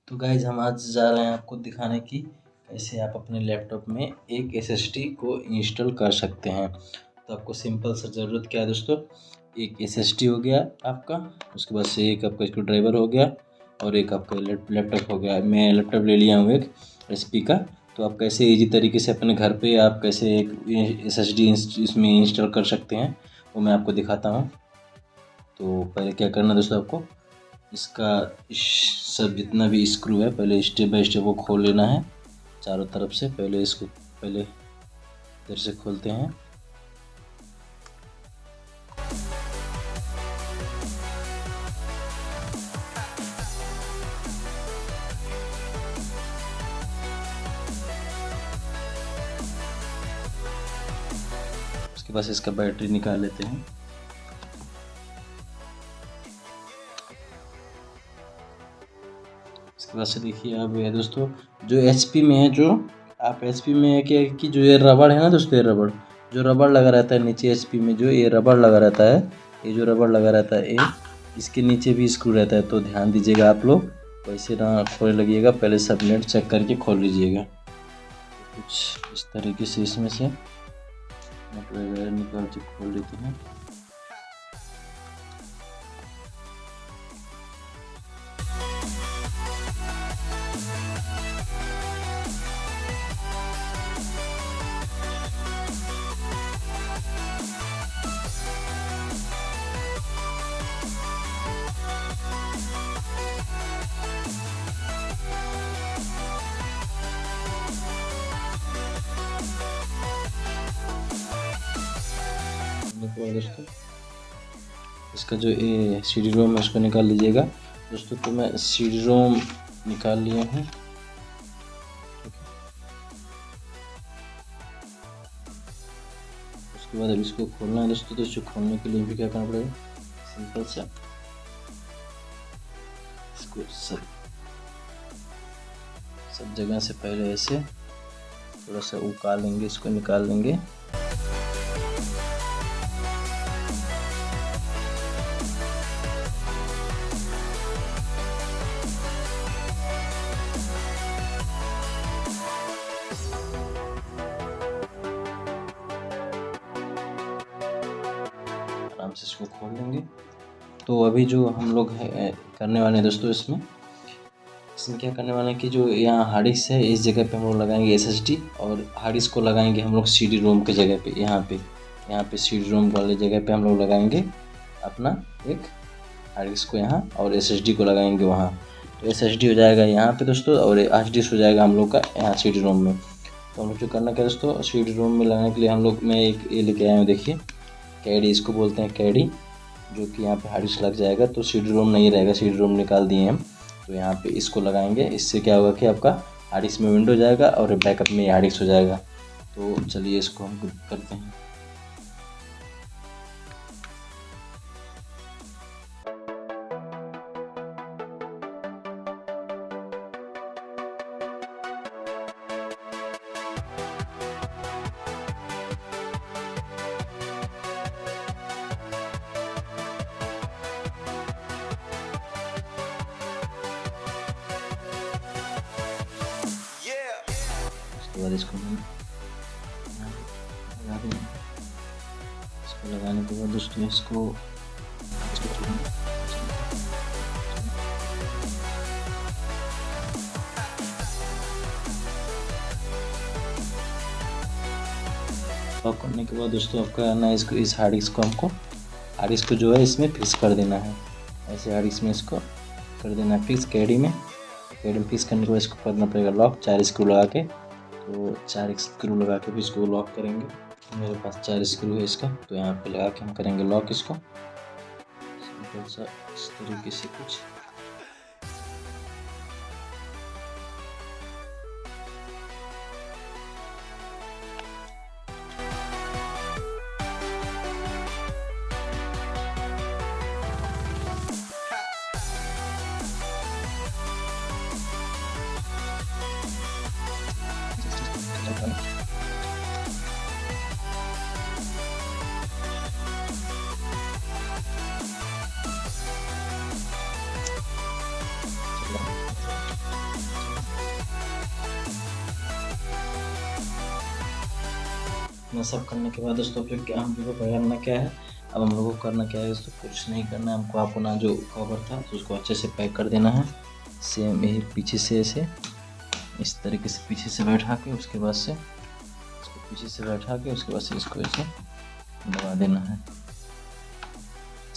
तो गाइज हम आज जा रहे हैं आपको दिखाने की कैसे आप अपने लैपटॉप में एक एसएसडी को इंस्टॉल कर सकते हैं। तो आपको सिंपल सा ज़रूरत क्या है दोस्तों, एक एसएसडी हो गया आपका, उसके बाद से एक आपका स्क्रू ड्राइवर हो गया और एक आपका लैपटॉप हो गया। मैं लैपटॉप ले लिया हूँ एक एचपी का। तो आप कैसे इजी तरीके से अपने घर पे आप कैसे एक एसएसडी इसमें इंस्टॉल कर सकते हैं वो मैं आपको दिखाता हूँ। तो पहले क्या करना है दोस्तों, आपको इसका सब जितना भी स्क्रू है पहले स्टेप बाय स्टेप वो खोल लेना है चारों तरफ से। पहले इसको पहले इधर से खोलते हैं, उसके बाद इसका बैटरी निकाल लेते हैं। इसके बाद से देखिए अब ये दोस्तों जो एचपी में है, जो आप एचपी में है क्या कि जो ये रबड़ है ना दोस्तों, ये रबड़ जो रबड़ लगा रहता है नीचे एचपी में, जो ये रबड़ लगा रहता है, ये जो रबड़ लगा रहता है ये इसके नीचे भी स्क्रू रहता है। तो ध्यान दीजिएगा आप लोग, वैसे ना खोलने लगिएगा, पहले सब नेट चेक करके खोल लीजिएगा। कुछ इस तरीके से इसमें से नट वगैरह निकाल के खोल लेते हैं। दोस्तों इसका जो ये CD रोम है उसको निकाल लीजिएगा दोस्तों। तो मैं CD रोम निकाल लिया हूँ। उसके बाद अब इसको खोलना है दोस्तों। तो इसको खोलने के लिए भी क्या करना पड़ेगा, सिंपल सा इसको सब जगह से पहले ऐसे थोड़ा सा उका लेंगे, इसको निकाल लेंगे। आराम से इसको खोल लेंगे। तो अभी जो हम लोग करने वाले हैं दोस्तों, इसमें क्या करने वाले हैं कि जो यहाँ हार्ड डिस्क है इस जगह पे हम लोग लगाएंगे एसएसडी, और हार्ड डिस्क को लगाएंगे हम लोग CD रोम की जगह पे। यहाँ पे CD रोम वाले जगह पे हम लोग लगाएंगे अपना एक हार्ड डिस्क को यहाँ, और एसएसडी को लगाएंगे वहाँ। तो एसएसडी हो जाएगा यहाँ पे दोस्तों, और हार्ड डिस्क हो जाएगा हम लोग का यहाँ CD रोम में। तो हम लोग जो करना क्या दोस्तों, CD रोम में लगाने के लिए हम लोग मैं एक ये लेके आया हूँ, देखिए कैडी इसको बोलते हैं, कैडी, जो कि यहाँ पे हार्ड डिस्क लग जाएगा। तो CD रोम नहीं रहेगा, CD रोम निकाल दिए हम। तो यहाँ पे इसको लगाएंगे, इससे क्या होगा कि आपका हार्ड डिस्क में विंडो जाएगा और बैकअप में हार्ड डिस्क हो जाएगा। तो चलिए इसको हम करते हैं। उसके बाद इसको लगा देंगे। इसको लगाने के बाद दोस्तों इसको लॉक करने के बाद दोस्तों आपका ना इसको इस हार्ड डिस्क को हमको हार्ड डिस्क को जो है इसमें फिक्स कर देना है। ऐसे हार्ड डिस्क में इसको कर देना है फिक्स, कैडी में फिक्स करने के बाद इसको करना पड़ेगा लॉक 4 स्क्रू लगा के। तो 4 स्क्रू लगा के भी इसको लॉक करेंगे। मेरे पास 4 स्क्रू है इसका, तो यहाँ पे लगा के हम करेंगे लॉक इसको सिंपल सा इस तरीके से कुछ। इतना सब करने के बाद दोस्तों फिर क्या हम लोगों को करना क्या है, अब हम लोगों को करना क्या है दोस्तों, कुछ नहीं करना है हमको। अपना जो कवर था तो उसको अच्छे से पैक कर देना है, सेम यही पीछे से ऐसे इस तरीके से पीछे से बैठा के, उसके बाद से इसको पीछे से बैठा के उसके बाद से इसको ऐसे दबा देना है,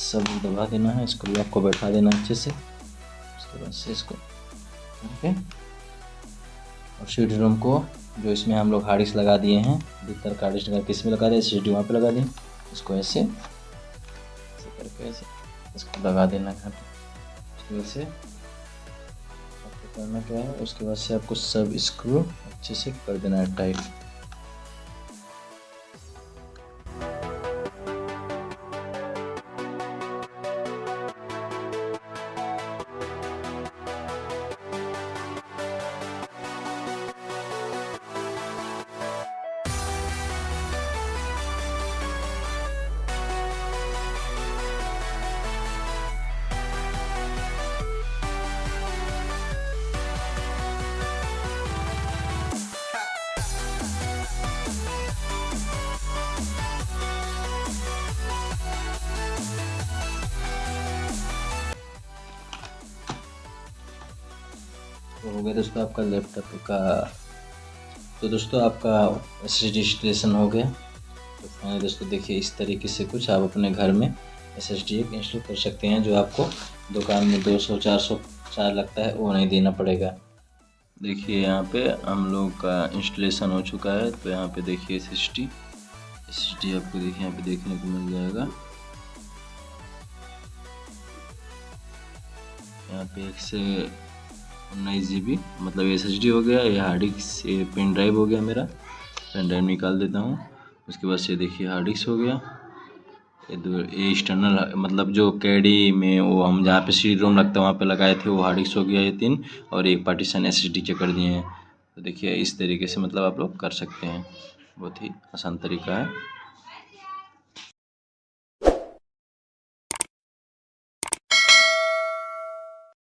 सब दबा देना है, इसको लॉक को बैठा देना अच्छे से। उसके बाद से इसको ओके, और सीडी रोम को जो इसमें हम लोग हार्ड डिस्क लगा दिए हैं, भीतर का हार्ड डिस्क लगा किस में लगा दिया, सीडी वहाँ पे लगा दिए, इसको ऐसे करके ऐसे इसको लगा देना है। उसके बाद से आपको करना क्या है, उसके बाद से आपको सब स्क्रू अच्छे से कर देना है टाइट। तो हो गया दोस्तों आपका लैपटॉप का, तो दोस्तों आपका SSD इंस्टॉलेशन हो गया। तो फाइनली दोस्तों देखिए इस तरीके से कुछ आप अपने घर में SSD एक इंस्टॉल कर सकते हैं, जो आपको दुकान में 200-400 चार्ज लगता है वो नहीं देना पड़ेगा। देखिए यहाँ पे हम लोग का इंस्टॉलेशन हो चुका है। तो यहाँ पे देखिए SSD आपको देखिए यहाँ पे देखने को मिल जाएगा। यहाँ पे 119 GB मतलब SSD हो गया, ये हार्ड डिस्क पेन ड्राइव हो गया, मेरा पेन ड्राइव निकाल देता हूँ। उसके बाद से देखिए हार्ड डिस्क हो गया, ये एक्सटर्नल मतलब जो कैडी में वो हम जहाँ पे CD रोम लगता है वहाँ पे लगाए थे वो हार्ड डिस्क हो गया, ये 3, और एक पार्टीशन SSD के कर दिए हैं। तो देखिए इस तरीके से मतलब आप लोग कर सकते हैं, बहुत ही आसान तरीका है।